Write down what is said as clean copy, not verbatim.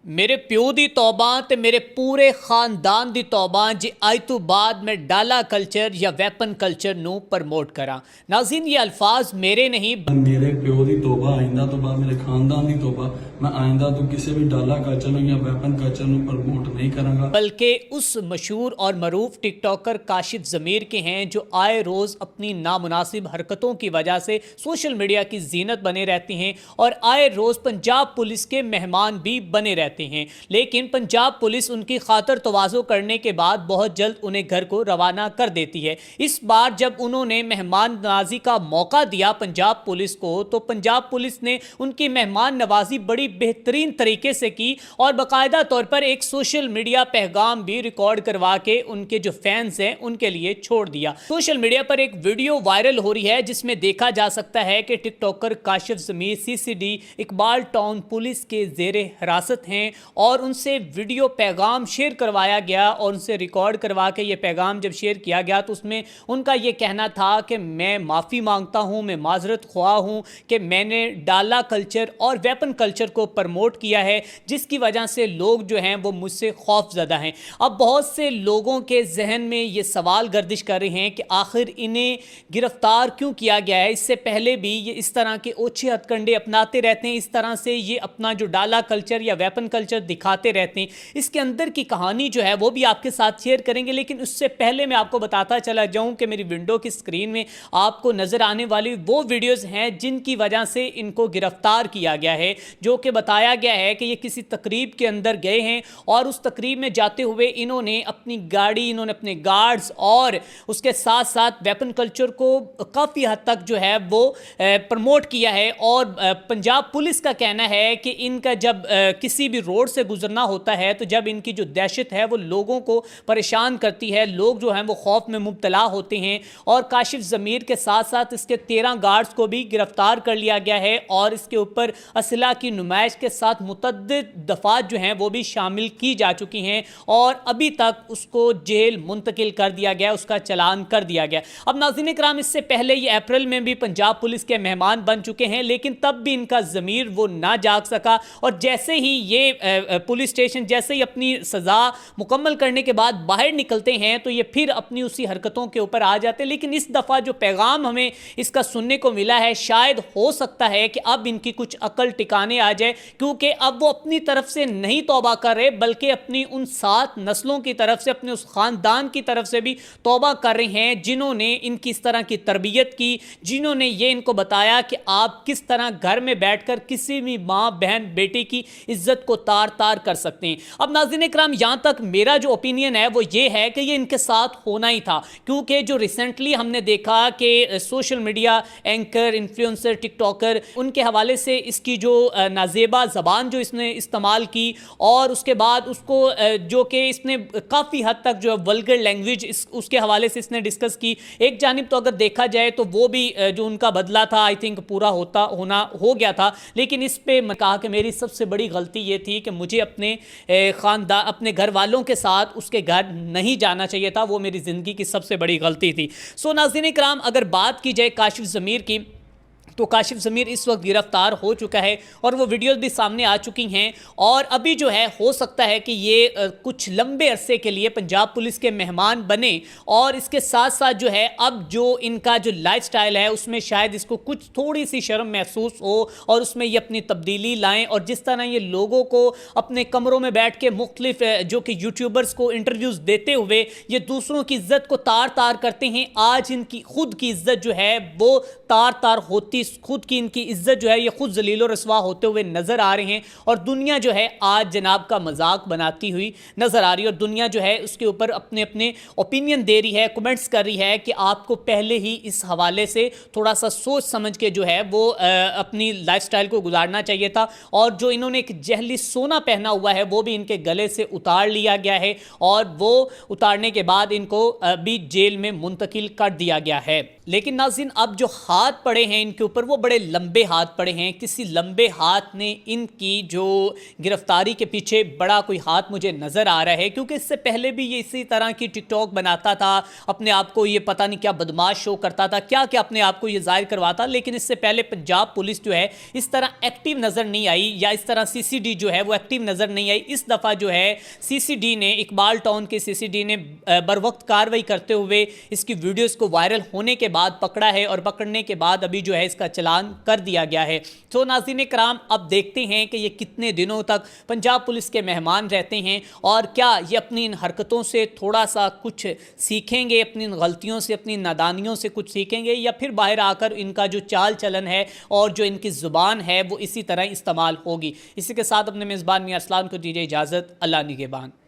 ਮੇਰੇ ਪਿਓ ਦੀ ਤੌਬਾ ਤੇ ਮੇਰੇ ਪੂਰੇ ਖਾਨਦਾਨ ਦੀ ਤੌਬਾ ਜੇ ਅੱਜ ਤੋਂ ਬਾਅਦ ਮੈਂ ਡਾਲਾ ਕਲਚਰ ਜਾਂ ਵੈਪਨ ਕਲਚਰ ਨੂੰ ਪ੍ਰਮੋਟ ਕਰਾਂ। नाज़रीन ये अल्फाज मेरे नहीं मेरे प्यो की तौबा आइंदा तो बाद मेरे खानदान की तौबा मैं आइंदा तो किसी भी डाला कल्चर या वैपन कल्चर प्रमोट नहीं करांगा, बल्कि उस मशहूर और मरूफ टिकटॉकर काशिफ ज़मीर के हैं जो आए रोज़ अपनी नामुनासिब हरकतों की वजह से सोशल मीडिया की जीनत बने रहती हैं और आए रोज़ पंजाब पुलिस के मेहमान भी बने रहते हैं। लेकिन पंजाब पुलिस उनकी खातर तवाज़ो करने के बाद बहुत जल्द उन्हें घर को रवाना कर देती है। इस बार जब उन्होंने मेहमान नवाजी का मौका दिया पंजाब पुलिस को, तो पंजाब पुलिस ने उनकी मेहमान नवाजी बड़ी बेहतरीन तरीके से की और बाकायदा तौर पर एक सोशल मीडिया पैगाम भी रिकॉर्ड करवा के उनके जो फैंस हैं उनके लिए छोड़ दिया। सोशल मीडिया पर एक वीडियो वायरल हो रही है जिसमें देखा जा सकता है कि टिकटॉकर काशिफ ज़मीर सीसीडी इकबाल टाउन पुलिस के ज़ेरे हिरासत हैं और उनसे वीडियो पैगाम शेयर करवाया गया और उनसे रिकॉर्ड करवा के ये पैगाम जब शेयर किया गया तो उसमें उनका ये कहना था कि मैं माफ़ी मांगता हूँ, मैं माजरत ख्वाह हूँ कि मैंने डाला कल्चर और वेपन कल्चर को प्रमोट किया है जिसकी वजह से लोग जो हैं वो मुझसे खौफज़दा हैं। अब बहुत से लोगों के जहन में ये सवाल गर्दिश कर रहे हैं कि आखिर इन्हें गिरफ़्तार क्यों किया गया है। इससे पहले भी ये इस तरह के ओछे हथकंडे अपनाते रहते हैं, इस तरह से ये अपना जो डाला कल्चर या वेपन कल्चर दिखाते रहते हैं। इसके अंदर की कहानी जो है वो भी आपके साथ शेयर करेंगे, लेकिन उससे पहले मैं आपको बताता चला जाऊँ कि मेरी विंडो की स्क्रीन में आपको नज़र आने वाली वो वीडियोस हैं जिनकी वजह से इनको गिरफ्तार किया गया है, जो कि बताया गया है कि ये किसी तकरीब के अंदर गए हैं और उस तकरीब में जाते हुए इन्होंने अपनी गाड़ी, इन्होंने अपने गार्ड्स और उसके साथ साथ वेपन कल्चर को काफ़ी हद तक जो है वो प्रमोट किया है। और पंजाब पुलिस का कहना है कि इनका जब किसी भी रोड से गुजरना होता है तो जब इनकी जो दहशत है वो लोगों को परेशान करती है, लोग जो हैं वो खौफ में मुब्तला होते हैं। और काशिफ ज़मीर के साथ साथ इसके 13 गार्ड्स को भी गिरफ्तार कर लिया गया है और इसके ऊपर असला की नुमाइश के साथ मुतअद्दिद दफ़ात जो हैं वो भी शामिल की जा चुकी हैं और अभी तक उसको जेल मुंतकिल कर दिया गया, उसका चालान कर दिया गया। अब नाज़रीन इकराम, इससे पहले ये अप्रैल में भी पंजाब पुलिस के मेहमान बन चुके हैं, लेकिन तब भी इनका ज़मीर वो ना जाग सका और जैसे ही ये पुलिस स्टेशन जैसे ही अपनी सज़ा मुकम्मल करने के बाद बाहर निकलते हैं तो ये फिर अपनी उसी हरकतों के ऊपर आ जाते हैं। लेकिन इस दफ़ा जो पैगाम हमें इसका सुनने को मिला है, शायद हो सकता है कि अब इनकी कुछ अकल टिकाने आ जाए, क्योंकि अब वो अपनी तरफ से नहीं तौबा कर रहे बल्कि अपनी उन 7 नस्लों की तरफ से, अपने उस ख़ानदान की तरफ से भी तौबा कर रहे हैं जिन्होंने इनकी इस तरह की तरबियत की, जिन्होंने ये इनको बताया कि आप किस तरह घर में बैठकर किसी भी माँ बहन बेटी की इज्जत को तार तार कर सकते हैं। अब नाज़रीन इकराम, यहाँ तक मेरा जो ओपिनियन है वो ये है कि ये इनके साथ होना ही था, क्योंकि जो रिसेंटली हमने देखा कि social media anchor, influencer, TikToker, उनके हवाले से इसकी जो नाजेबा ज़बान जो इसने इस्तेमाल की और उसके बाद उसको जो कि इसने काफ़ी हद तक जो वल्गर लैंग्वेज उसके हवाले से इसने डिस्कस की। एक जानिब तो अगर देखा जाए तो वो भी जो उनका बदला था आई थिंक पूरा हो गया था, लेकिन इस पे मैं कहा कि मेरी सबसे बड़ी गलती ये थी कि मुझे अपने ख़ानदान, अपने घर वालों के साथ उसके घर नहीं जाना चाहिए था, वो मेरी ज़िंदगी की सबसे बड़ी गलती थी। सो नाज़रीन इकराम, अगर बात की जाए काशिफ ज़मीर की, तो काशिफ ज़मीर इस वक्त गिरफ़्तार हो चुका है और वो वीडियोस भी सामने आ चुकी हैं और अभी जो है हो सकता है कि ये कुछ लंबे अरसे के लिए पंजाब पुलिस के मेहमान बने और इसके साथ साथ जो है अब जो इनका जो लाइफस्टाइल है उसमें शायद इसको कुछ थोड़ी सी शर्म महसूस हो और उसमें ये अपनी तब्दीली लाएं। और जिस तरह ये लोगों को अपने कमरों में बैठ के मुख्तलिफ जो कि यूट्यूबर्स को इंटरव्यूज़ देते हुए ये दूसरों की इज़्ज़त को तार तार करते हैं, आज इनकी खुद की इज़्ज़त जो है वो तार तार होती, खुद की इनकी इज्जत जो है ये खुद जलील और रसवा होते हुए नज़र आ रहे हैं और दुनिया जो है आज जनाब का मजाक बनाती हुई नज़र आ रही है और दुनिया जो है उसके ऊपर अपने अपने ओपिनियन दे रही है, कमेंट्स कर रही है कि आपको पहले ही इस हवाले से थोड़ा सा सोच समझ के जो है वो अपनी लाइफस्टाइल को गुजारना चाहिए था। और जो इन्होंने एक जहली सोना पहना हुआ है वो भी इनके गले से उतार लिया गया है और वो उतारने के बाद इनको भी जेल में मुंतकिल कर दिया गया है। لیکن ناظرین اب جو ہاتھ پڑے ہیں ان کے اوپر وہ بڑے لمبے ہاتھ پڑے ہیں. کسی لمبے ہاتھ نے ان کی جو گرفتاری کے پیچھے بڑا کوئی ہاتھ مجھے نظر آ رہا ہے, کیونکہ اس سے پہلے بھی یہ اسی طرح کی ٹک ٹاک بناتا تھا, اپنے آپ کو یہ پتہ نہیں کیا بدماش شو کرتا تھا, کیا کیا اپنے آپ کو یہ ظاہر کرواتا. لیکن اس سے پہلے پنجاب پولیس جو ہے اس طرح ایکٹیو نظر نہیں آئی, یا اس طرح سی سی ڈی جو ہے وہ ایکٹیو نظر نہیں آئی. اس دفعہ جو ہے سی سی ڈی نے, اقبال ٹاؤن کے سی سی ڈی نے بر وقت کارروائی کرتے ہوئے اس کی ویڈیوز کو وائرل ہونے کے بعد پکڑا ہے, اور پکڑنے کے بعد ابھی جو ہے اس کا چلان کر دیا گیا ہے. تو ناظرین کرام اب دیکھتے ہیں کہ یہ کتنے دنوں تک پنجاب پولیس کے مہمان رہتے ہیں, اور کیا یہ اپنی ان حرکتوں سے تھوڑا سا کچھ سیکھیں گے, اپنی غلطیوں سے اپنی نادانیوں سے کچھ سیکھیں گے, یا پھر باہر آ کر ان کا جو چال چلن ہے اور جو ان کی زبان ہے وہ اسی طرح استعمال ہوگی. اسی کے ساتھ اپنے میزبان میاں اسلام کو دیجیے اجازت. اللہ نگہبان.